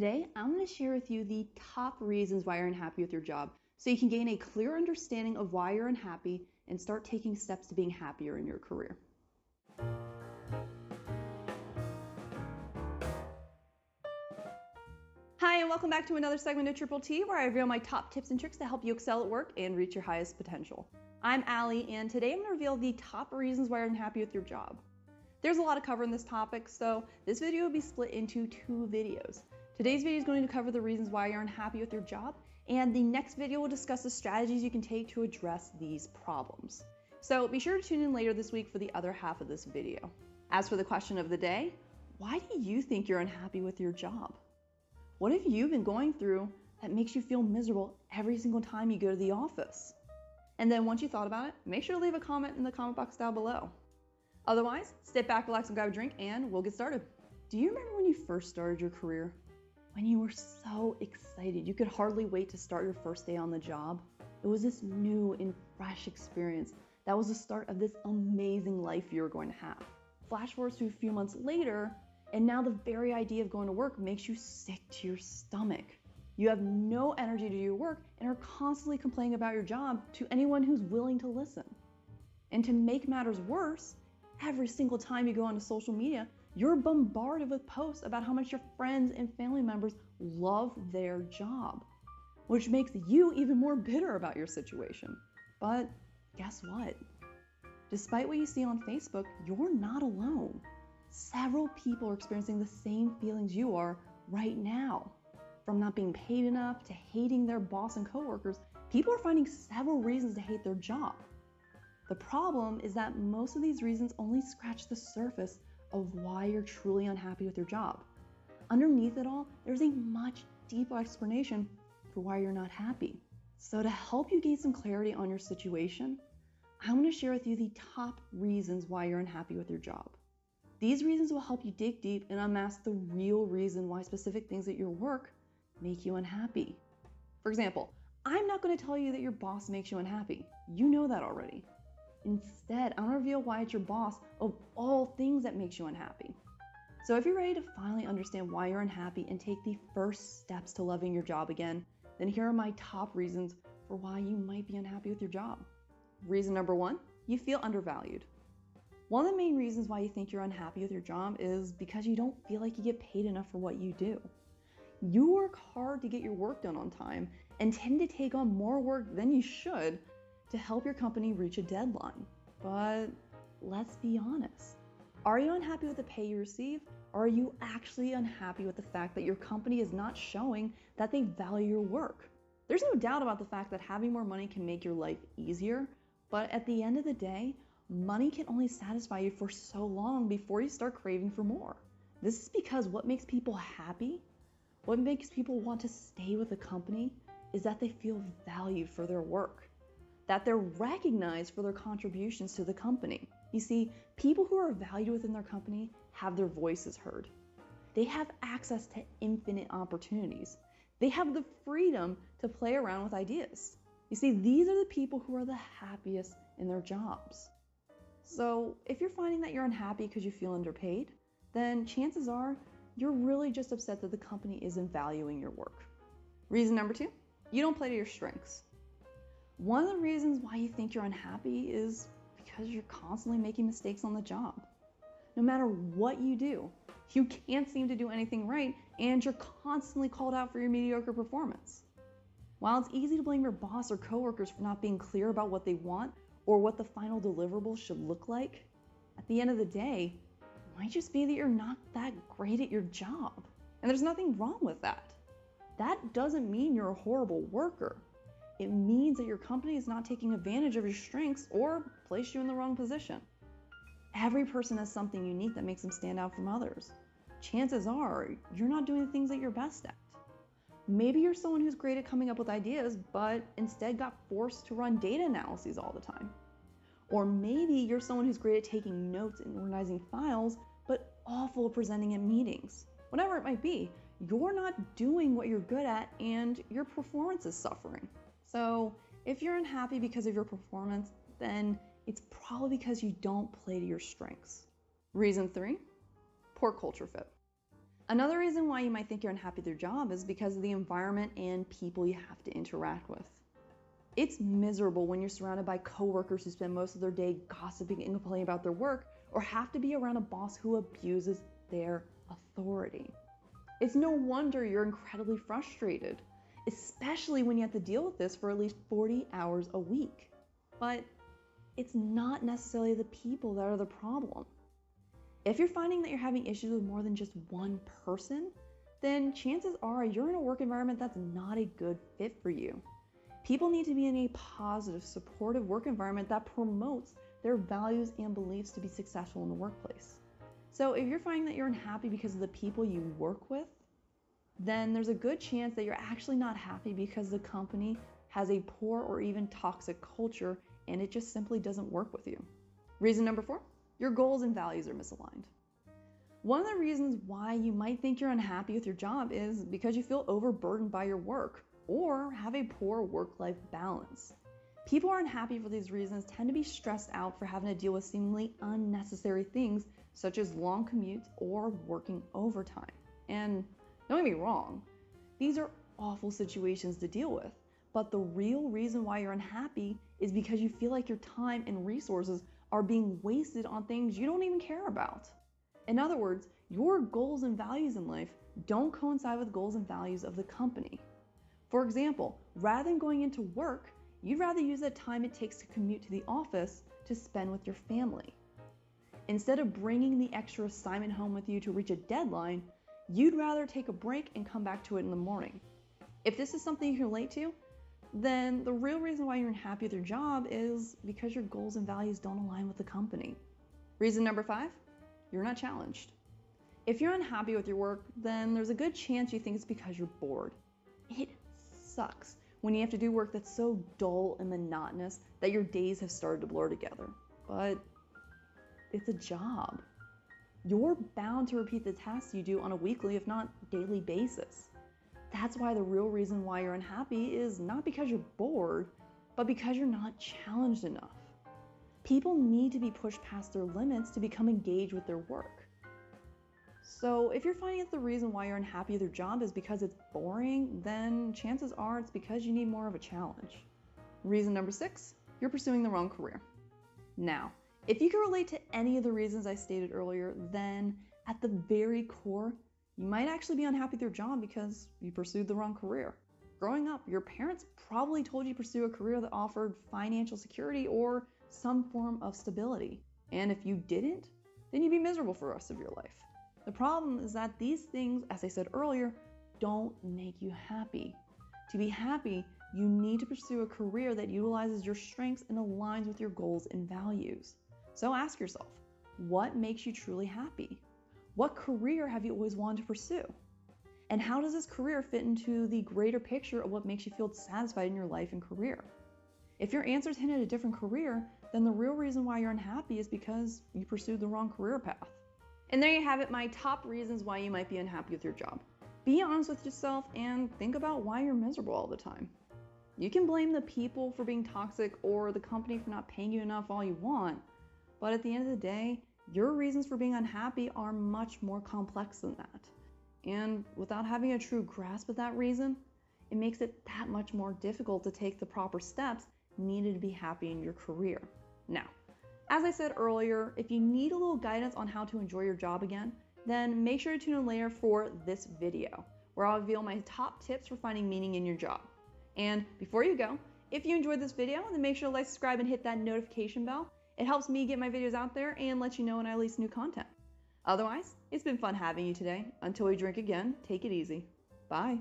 Today, I'm going to share with you the top reasons why you're unhappy with your job so you can gain a clear understanding of why you're unhappy and start taking steps to being happier in your career. Hi, and welcome back to another segment of Triple T, where I reveal my top tips and tricks to help you excel at work and reach your highest potential. I'm Allie, and today I'm going to reveal the top reasons why you're unhappy with your job. There's a lot to cover in this topic, so this video will be split into two videos. Today's video is going to cover the reasons why you're unhappy with your job, and the next video will discuss the strategies you can take to address these problems. So be sure to tune in later this week for the other half of this video. As for the question of the day, why do you think you're unhappy with your job? What have you been going through that makes you feel miserable every single time you go to the office? And then once you thought about it, make sure to leave a comment in the comment box down below. Otherwise, sit back, relax, and grab a drink, and we'll get started. Do you remember when you first started your career? When you were so excited, you could hardly wait to start your first day on the job? It was this new and fresh experience that was the start of this amazing life you were going to have. Flash forward to a few months later, and now the very idea of going to work makes you sick to your stomach. You have no energy to do your work and are constantly complaining about your job to anyone who's willing to listen. And to make matters worse, every single time you go onto social media, you're bombarded with posts about how much your friends and family members love their job, which makes you even more bitter about your situation. But guess what? Despite what you see on Facebook, you're not alone. Several people are experiencing the same feelings you are right now. From not being paid enough to hating their boss and coworkers, people are finding several reasons to hate their job. The problem is that most of these reasons only scratch the surface of why you're truly unhappy with your job. Underneath it all, there's a much deeper explanation for why you're not happy. So to help you gain some clarity on your situation, I'm going to share with you the top reasons why you're unhappy with your job. These reasons will help you dig deep and unmask the real reason why specific things at your work make you unhappy. For example, I'm not going to tell you that your boss makes you unhappy. You know that already. Instead, I'm going to reveal why it's your boss of all things that makes you unhappy. So if you're ready to finally understand why you're unhappy and take the first steps to loving your job again, then here are my top reasons for why you might be unhappy with your job. Reason number one, you feel undervalued. One of the main reasons why you think you're unhappy with your job is because you don't feel like you get paid enough for what you do. You work hard to get your work done on time and tend to take on more work than you should to help your company reach a deadline. But let's be honest. Are you unhappy with the pay you receive? Or are you actually unhappy with the fact that your company is not showing that they value your work? There's no doubt about the fact that having more money can make your life easier, but at the end of the day, money can only satisfy you for so long before you start craving for more. This is because what makes people happy, what makes people want to stay with a company, is that they feel valued for their work, that they're recognized for their contributions to the company. You see, people who are valued within their company have their voices heard. They have access to infinite opportunities. They have the freedom to play around with ideas. You see, these are the people who are the happiest in their jobs. So if you're finding that you're unhappy because you feel underpaid, then chances are you're really just upset that the company isn't valuing your work. Reason number two, you don't play to your strengths. One of the reasons why you think you're unhappy is because you're constantly making mistakes on the job. No matter what you do, you can't seem to do anything right, and you're constantly called out for your mediocre performance. While it's easy to blame your boss or coworkers for not being clear about what they want or what the final deliverable should look like, at the end of the day, it might just be that you're not that great at your job. And there's nothing wrong with that. That doesn't mean you're a horrible worker. It means that your company is not taking advantage of your strengths or placed you in the wrong position. Every person has something unique that makes them stand out from others. Chances are you're not doing the things that you're best at. Maybe you're someone who's great at coming up with ideas, but instead got forced to run data analyses all the time. Or maybe you're someone who's great at taking notes and organizing files, but awful at presenting at meetings. Whatever it might be, you're not doing what you're good at and your performance is suffering. So if you're unhappy because of your performance, then it's probably because you don't play to your strengths. Reason three, poor culture fit. Another reason why you might think you're unhappy with your job is because of the environment and people you have to interact with. It's miserable when you're surrounded by coworkers who spend most of their day gossiping and complaining about their work, or have to be around a boss who abuses their authority. It's no wonder you're incredibly frustrated, especially when you have to deal with this for at least 40 hours a week. But it's not necessarily the people that are the problem. If you're finding that you're having issues with more than just one person, then chances are you're in a work environment that's not a good fit for you. People need to be in a positive, supportive work environment that promotes their values and beliefs to be successful in the workplace. So if you're finding that you're unhappy because of the people you work with, then there's a good chance that you're actually not happy because the company has a poor or even toxic culture and it just simply doesn't work with you. Reason number 4, your goals and values are misaligned. One of the reasons why you might think you're unhappy with your job is because you feel overburdened by your work or have a poor work-life balance. People who are unhappy for these reasons tend to be stressed out for having to deal with seemingly unnecessary things such as long commutes or working overtime. And don't get me wrong, these are awful situations to deal with, but the real reason why you're unhappy is because you feel like your time and resources are being wasted on things you don't even care about. In other words, your goals and values in life don't coincide with goals and values of the company. For example, rather than going into work, you'd rather use the time it takes to commute to the office to spend with your family. Instead of bringing the extra assignment home with you to reach a deadline, you'd rather take a break and come back to it in the morning. If this is something you can relate to, then the real reason why you're unhappy with your job is because your goals and values don't align with the company. Reason number 5, you're not challenged. If you're unhappy with your work, then there's a good chance you think it's because you're bored. It sucks when you have to do work that's so dull and monotonous that your days have started to blur together. But it's a job. You're bound to repeat the tasks you do on a weekly, if not daily basis. That's why the real reason why you're unhappy is not because you're bored, but because you're not challenged enough. People need to be pushed past their limits to become engaged with their work. So if you're finding that the reason why you're unhappy with your job is because it's boring, then chances are it's because you need more of a challenge. Reason number 6, you're pursuing the wrong career. Now, if you can relate to any of the reasons I stated earlier, then at the very core, you might actually be unhappy with your job because you pursued the wrong career. Growing up, your parents probably told you to pursue a career that offered financial security or some form of stability. And if you didn't, then you'd be miserable for the rest of your life. The problem is that these things, as I said earlier, don't make you happy. To be happy, you need to pursue a career that utilizes your strengths and aligns with your goals and values. So ask yourself, what makes you truly happy? What career have you always wanted to pursue? And how does this career fit into the greater picture of what makes you feel satisfied in your life and career? If your answers hint at a different career, then the real reason why you're unhappy is because you pursued the wrong career path. And there you have it, my top reasons why you might be unhappy with your job. Be honest with yourself and think about why you're miserable all the time. You can blame the people for being toxic or the company for not paying you enough all you want, but at the end of the day, your reasons for being unhappy are much more complex than that. And without having a true grasp of that reason, it makes it that much more difficult to take the proper steps needed to be happy in your career. Now, as I said earlier, if you need a little guidance on how to enjoy your job again, then make sure to tune in later for this video, where I'll reveal my top tips for finding meaning in your job. And before you go, if you enjoyed this video, then make sure to like, subscribe, and hit that notification bell. It helps me get my videos out there and let you know when I release new content. Otherwise, it's been fun having you today. Until we drink again, take it easy. Bye.